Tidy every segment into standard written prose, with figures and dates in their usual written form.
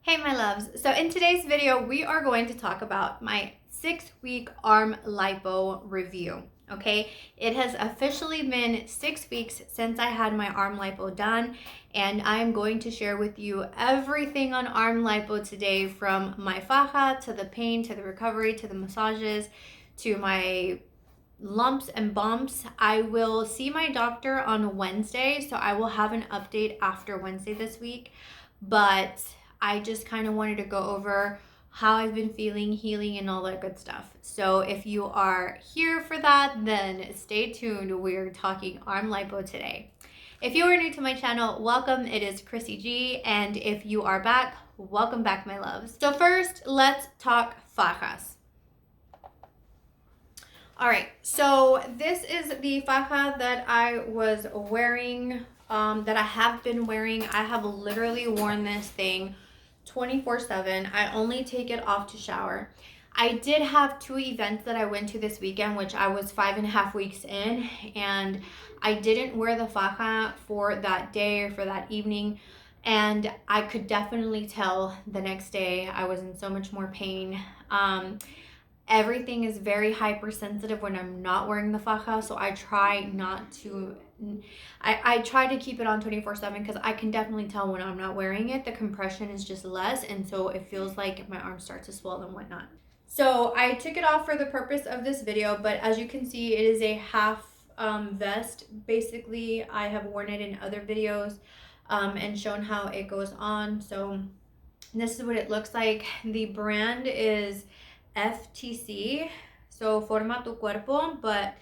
Hey my loves, so in today's video we are going to talk about my 6-week arm lipo review. Okay, it has officially been 6 weeks since I had my arm lipo done, and I am going to share with you everything on arm lipo today, from my faja to the pain to the recovery to the massages to my lumps and bumps. I will see my doctor on Wednesday, so I will have an update after Wednesday this week, but I just kind of wanted to go over how I've been feeling, healing, and all that good stuff. So if you are here for that, then stay tuned. We're talking arm lipo today. If you are new to my channel, welcome. It is Crissy G, and if you are back, welcome back, my loves. So first, let's talk fajas. All right, so this is the faja that I was wearing, that I have been wearing. I have literally worn this thing 24/7. I only take it off to shower. I did have 2 events that I went to this weekend, which I was 5.5 weeks in, and I didn't wear the faja for that day or for that evening, and I could definitely tell the next day I was in so much more pain. Everything is very hypersensitive when I'm not wearing the faja, so I try not to, I try to keep it on 24/7 because I can definitely tell when I'm not wearing it. The compression is just less, and so it feels like my arms start to swell and whatnot. So I took it off for the purpose of this video, but as you can see, it is a half vest. Basically, I have worn it in other videos and shown how it goes on. So this is what it looks like. The brand is FTC, so Forma Tu Cuerpo, but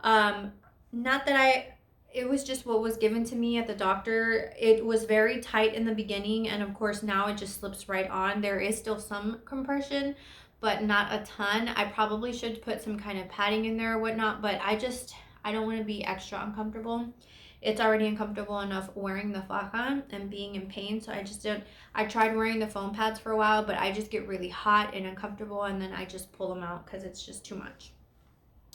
not that it was just what was given to me at the doctor. It was very tight in the beginning, and of course now it just slips right on. There is still some compression, but not a ton. I probably should put some kind of padding in there or whatnot, but I don't want to be extra uncomfortable. It's already uncomfortable enough wearing the faja and being in pain, so I tried wearing the foam pads for a while, but I just get really hot and uncomfortable, and then I just pull them out because it's just too much.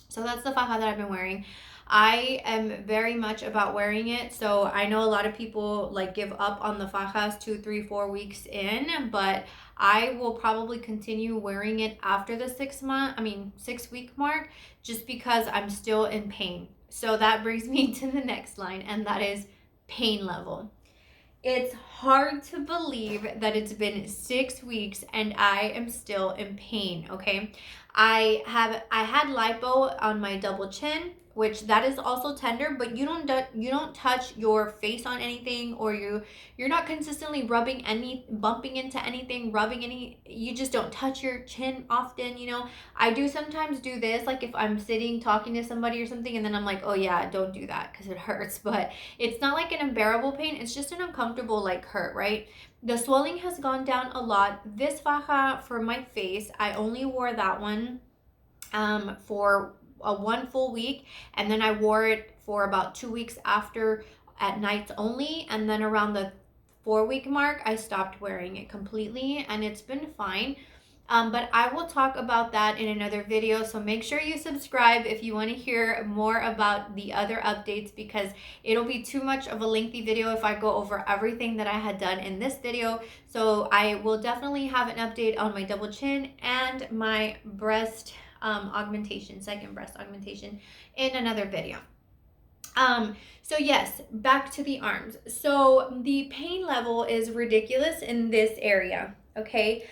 So that's the faja that I've been wearing. I am very much about wearing it, so I know a lot of people like give up on the fajas 2, 3, 4 weeks in, but I will probably continue wearing it after the 6-week mark, just because I'm still in pain. So that brings me to the next line, and that is pain level. It's hard to believe that it's been 6 weeks and I am still in pain, okay? I had lipo on my double chin, which that is also tender, but you don't touch your face on anything, or you're not consistently bumping into anything, you just don't touch your chin often, you know. I do sometimes do this, like if I'm sitting talking to somebody or something, and then I'm like, oh yeah, don't do that because it hurts, but it's not like an unbearable pain, it's just an uncomfortable like hurt, right? The swelling has gone down a lot. This faja for my face, I only wore that one for a 1 full week, and then I wore it for about 2 weeks after, at nights only, and then around the 4-week mark I stopped wearing it completely, and it's been fine. But I will talk about that in another video, so make sure you subscribe if you want to hear more about the other updates, because it'll be too much of a lengthy video if I go over everything that I had done in this video. So I will definitely have an update on my double chin and my breast second breast augmentation in another video. So yes, back to the arms. So the pain level is ridiculous in this area, okay?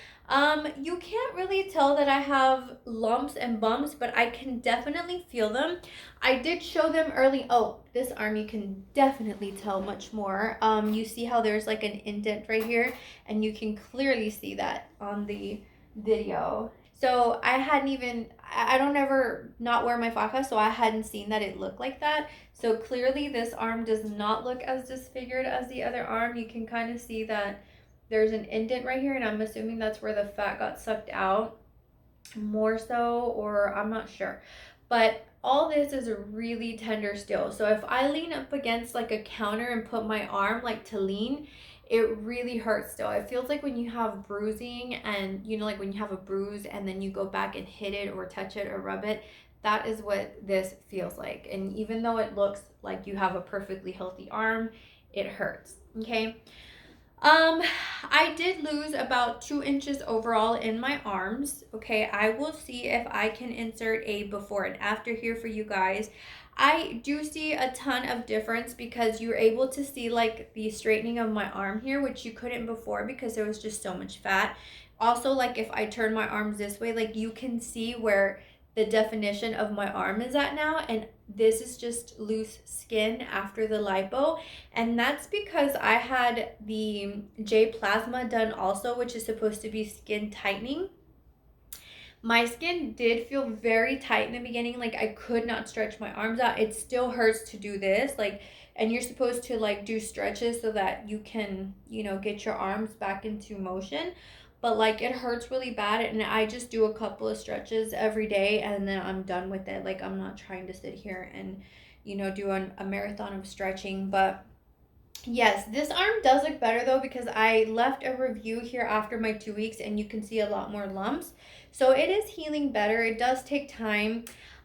You can't really tell that I have lumps and bumps, but I can definitely feel them. I did show them early. Oh, this arm you can definitely tell much more. You see how there's like an indent right here, and you can clearly see that on the video. So I don't ever not wear my faja, so I hadn't seen that it looked like that. So clearly this arm does not look as disfigured as the other arm. You can kind of see that there's an indent right here, and I'm assuming that's where the fat got sucked out more so, or I'm not sure. But all this is really tender still. So if I lean up against like a counter and put my arm like to lean, it really hurts still. It feels like when you have bruising, and you know, like when you have a bruise and then you go back and hit it or touch it or rub it, that is what this feels like. And even though it looks like you have a perfectly healthy arm, it hurts, okay? I did lose about 2 inches overall in my arms. Okay, I will see if I can insert a before and after here for you guys. I do see a ton of difference because you're able to see like the straightening of my arm here, which you couldn't before because there was just so much fat. Also, like if I turn my arms this way, like you can see where the definition of my arm is at now, and this is just loose skin after the lipo. And that's because I had the J plasma done also, which is supposed to be skin tightening. My skin did feel very tight in the beginning. Like I could not stretch my arms out. It still hurts to do this. Like, and you're supposed to like do stretches so that you can, get your arms back into motion. But like it hurts really bad, and I just do a couple of stretches every day and then I'm done with it. Like I'm not trying to sit here and, do a marathon of stretching. But yes, this arm does look better though because I left a review here after my 2 weeks and you can see a lot more lumps. So it is healing better. It does take time.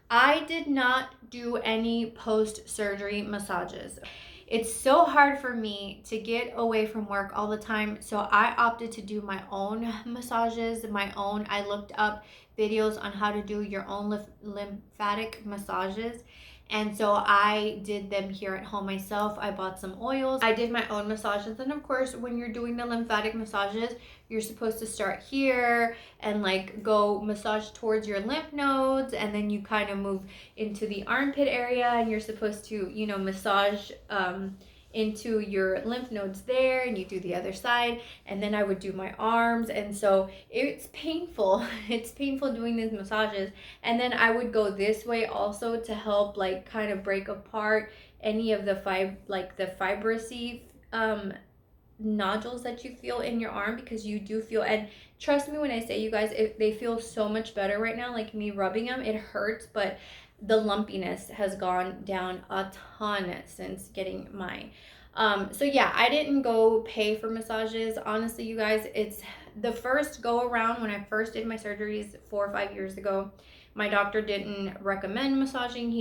I did not do any post-surgery massages. It's so hard for me to get away from work all the time. So I opted to do my own massages, I looked up videos on how to do your own lymphatic massages. And so I did them here at home myself. I bought some oils. I did my own massages. And of course, when you're doing the lymphatic massages, you're supposed to start here and like go massage towards your lymph nodes. And then you kind of move into the armpit area and you're supposed to, massage into your lymph nodes there, and you do the other side. And then I would do my arms, and so it's painful. It's painful doing these massages. And then I would go this way also to help like kind of break apart any of the fibrousy nodules that you feel in your arm, because you do feel, and trust me when I say, you guys, they feel so much better right now. Like me rubbing them, it hurts, but the lumpiness has gone down a ton since getting mine. So yeah, I didn't go pay for massages. Honestly, you guys, it's the first go around when I first did my surgeries 4 or 5 years ago. My doctor didn't recommend massaging.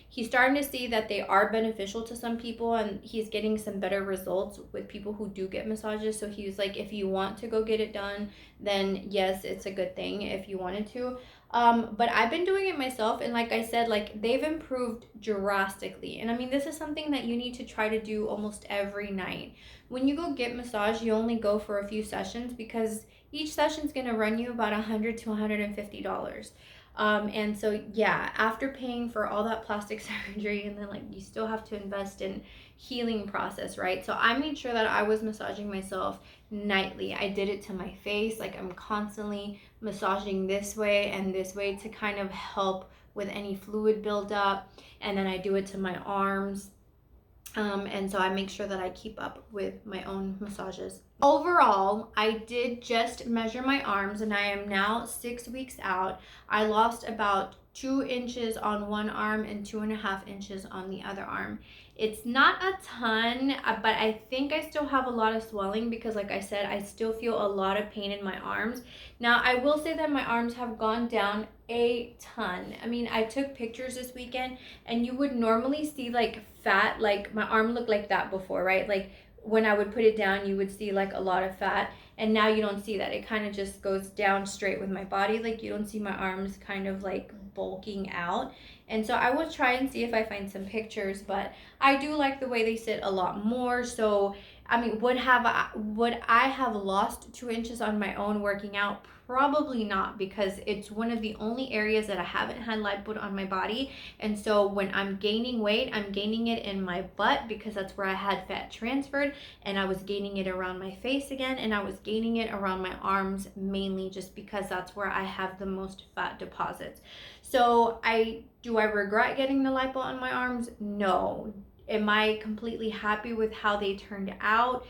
He's starting to see that they are beneficial to some people, and he's getting some better results with people who do get massages. So he was like, if you want to go get it done, then yes, it's a good thing if you wanted to. But I've been doing it myself, and like I said, like they've improved drastically. And I mean, this is something that you need to try to do almost every night. When you go get massage, you only go for a few sessions because each session is going to run you about $100 to $150. And so yeah, after paying for all that plastic surgery, and then like you still have to invest in healing process, right? So I made sure that I was massaging myself nightly. I did it to my face. Like I'm constantly massaging this way and this way to kind of help with any fluid buildup. And then I do it to my arms. And so I make sure that I keep up with my own massages. Overall, I did just measure my arms, and I am now 6 weeks out. I lost about 2 inches on one arm and 2.5 inches on the other arm. It's not a ton, but I think I still have a lot of swelling because like I said, I still feel a lot of pain in my arms. Now, I will say that my arms have gone down a ton. I mean, I took pictures this weekend, and you would normally see like fat, like my arm looked like that before, right? Like when I would put it down, you would see like a lot of fat, and now you don't see that. It kind of just goes down straight with my body. Like you don't see my arms kind of like bulking out. And so I will try and see if I find some pictures, but I do like the way they sit a lot more. So I mean, would I have lost 2 inches on my own working out? Probably not, because it's one of the only areas that I haven't had lipo on my body. And so when I'm gaining weight, I'm gaining it in my butt because that's where I had fat transferred, and I was gaining it around my face again, and I was gaining it around my arms mainly just because that's where I have the most fat deposits. So do I regret getting the lipo on my arms? No. Am I completely happy with how they turned out?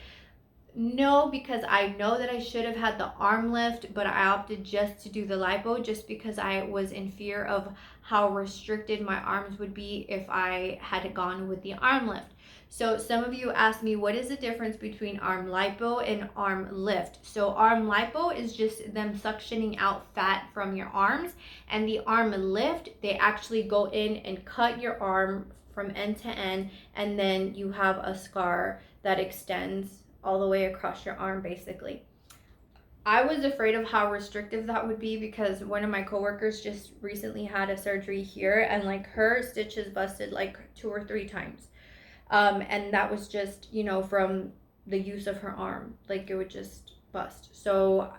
No, because I know that I should have had the arm lift, but I opted just to do the lipo just because I was in fear of how restricted my arms would be if I had gone with the arm lift. So some of you asked me, what is the difference between arm lipo and arm lift? So arm lipo is just them suctioning out fat from your arms, and the arm lift, they actually go in and cut your arm from end to end, and then you have a scar that extends all the way across your arm basically. I was afraid of how restrictive that would be because one of my coworkers just recently had a surgery here, and like her stitches busted like 2 or 3 times. And that was just, you know, from the use of her arm. Like it would just bust. So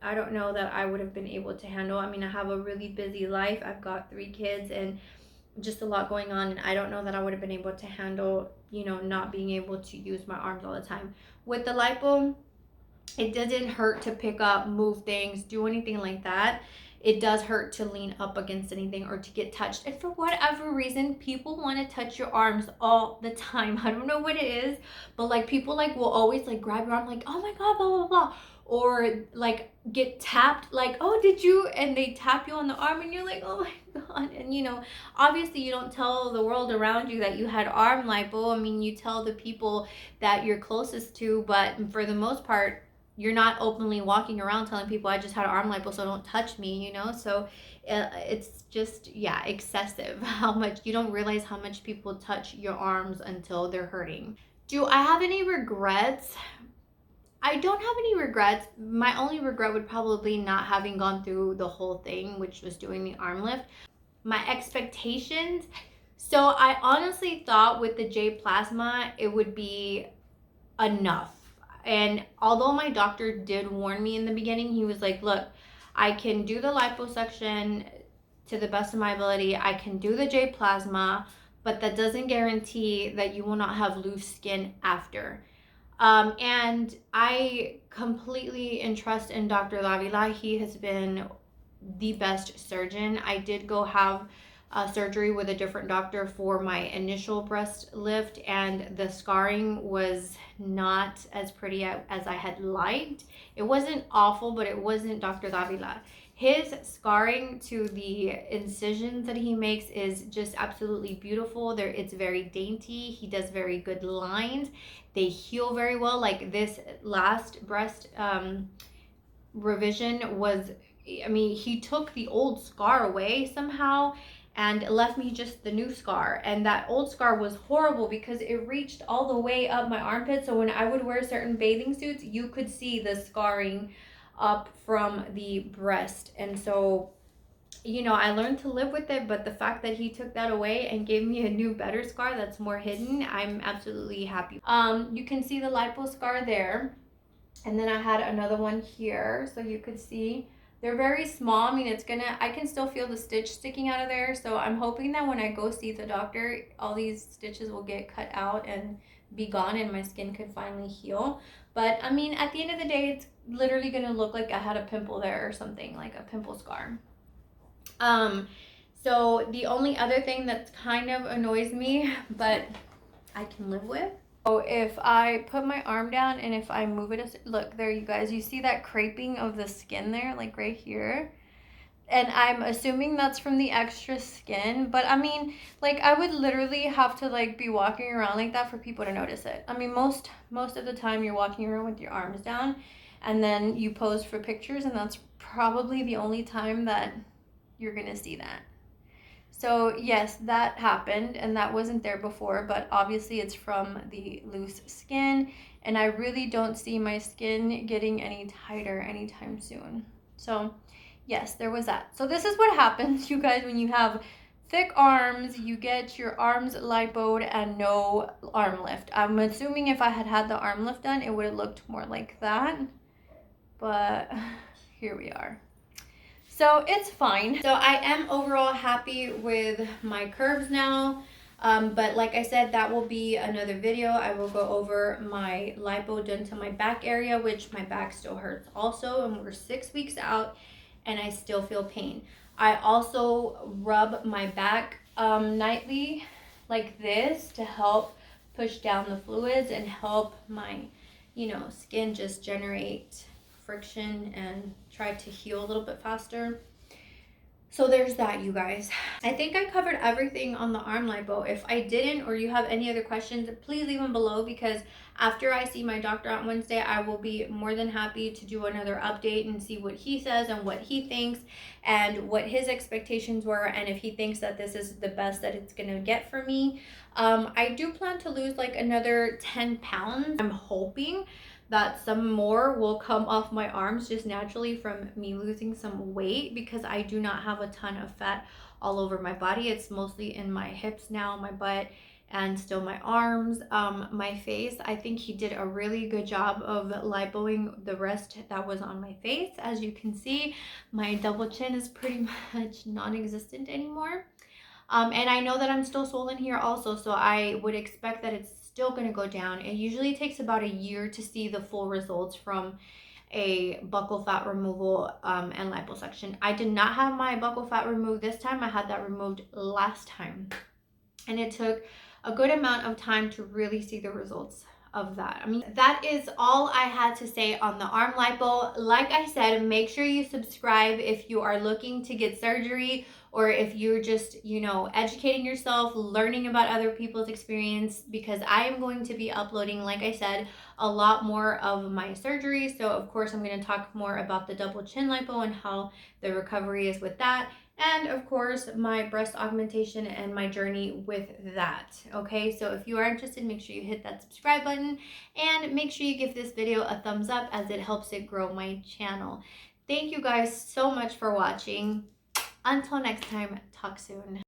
I don't know that I would have been able to handle. I mean, I have a really busy life. I've got 3 kids and just a lot going on, and I don't know that I would have been able to handle, you know, not being able to use my arms all the time. With the lipo, it doesn't hurt to pick up, move things, do anything like that. It does hurt to lean up against anything or to get touched. And for whatever reason, people want to touch your arms all the time. I don't know what it is, but like people like will always like grab your arm like, oh my God, blah, blah, blah. Or like get tapped like, oh, did you? And they tap you on the arm and you're like, oh my God. And you know, obviously you don't tell the world around you that you had arm lipo. I mean, you tell the people that you're closest to, but for the most part, you're not openly walking around telling people I just had arm lipo, so don't touch me, you know? So it's just, yeah, excessive how much, you don't realize how much people touch your arms until they're hurting. Do I have any regrets? I don't have any regrets. My only regret would probably not having gone through the whole thing, which was doing the arm lift. My expectations, so I honestly thought with the J plasma, it would be enough. And although my doctor did warn me in the beginning, he was like, look, I can do the liposuction to the best of my ability. I can do the J plasma, but that doesn't guarantee that you will not have loose skin after. And I completely entrust in Dr. Lavila. He has been the best surgeon. I did go have surgery with a different doctor for my initial breast lift, and the scarring was not as pretty as I had liked. It wasn't awful, but it wasn't Dr. Davila. His scarring to the incisions that he makes is just absolutely beautiful. It's very dainty. He does very good lines. They heal very well. Like this last breast revision was, I mean, he took the old scar away somehow and left me just the new scar. And that old scar was horrible because it reached all the way up my armpit. So when I would wear certain bathing suits, you could see the scarring up from the breast. And so, you know, I learned to live with it, but the fact that he took that away and gave me a new better scar that's more hidden, I'm absolutely happy. You can see the lipo scar there. And then I had another one here, so you could see. They're very small. I mean, I can still feel the stitch sticking out of there. So I'm hoping that when I go see the doctor, all these stitches will get cut out and be gone and my skin could finally heal. But I mean, at the end of the day, it's literally gonna look like I had a pimple there or something, like a pimple scar. So the only other thing that kind of annoys me, but I can live with. So if I put my arm down and if I move it, look there, you guys, you see that creping of the skin there, like right here? And I'm assuming that's from the extra skin, but I mean, like I would literally have to like be walking around like that for people to notice it. I mean, most of the time you're walking around with your arms down and then you pose for pictures, and that's probably the only time that you're gonna see that. So yes, that happened and that wasn't there before, but obviously it's from the loose skin, and I really don't see my skin getting any tighter anytime soon. So yes, there was that. So this is what happens, you guys, when you have thick arms. You get your arms lipoed and no arm lift. I'm assuming if I had had the arm lift done, it would have looked more like that, but here we are. So it's fine. So I am overall happy with my curves now. But like I said, that will be another video. I will go over my lipo done to my back area, which my back still hurts also. And we're 6 weeks out and I still feel pain. I also rub my back nightly like this to help push down the fluids and help my, you know, skin just generate friction and try to heal a little bit faster. So there's that, you guys. I think I covered everything on the arm lipo. If I didn't, or you have any other questions, please leave them below, because after I see my doctor on Wednesday, I will be more than happy to do another update and see what he says and what he thinks and what his expectations were, and if he thinks that this is the best that it's gonna get for me. I do plan to lose like another 10 pounds. I'm hoping that some more will come off my arms just naturally from me losing some weight, because I do not have a ton of fat all over my body. It's mostly in my hips now, my butt, and still my arms. My face, I think he did a really good job of lipoing the rest that was on my face. As you can see, my double chin is pretty much non-existent anymore. And I know that I'm still swollen here also, so I would expect that it's still going to go down. It usually takes about a year to see the full results from a buccal fat removal and liposuction. I did not have my buccal fat removed this time. I had that removed last time, and it took a good amount of time to really see the results of that. I mean, that is all I had to say on the arm lipo. Like I said, make sure you subscribe if you are looking to get surgery, or if you're just, educating yourself, learning about other people's experience, because I am going to be uploading, like I said, a lot more of my surgery. So of course I'm going to talk more about the double chin lipo and how the recovery is with that, and of course my breast augmentation and my journey with that. Okay, so if you are interested, make sure you hit that subscribe button, and make sure you give this video a thumbs up, as it helps it grow my channel. Thank you guys so much for watching. Until next time, talk soon.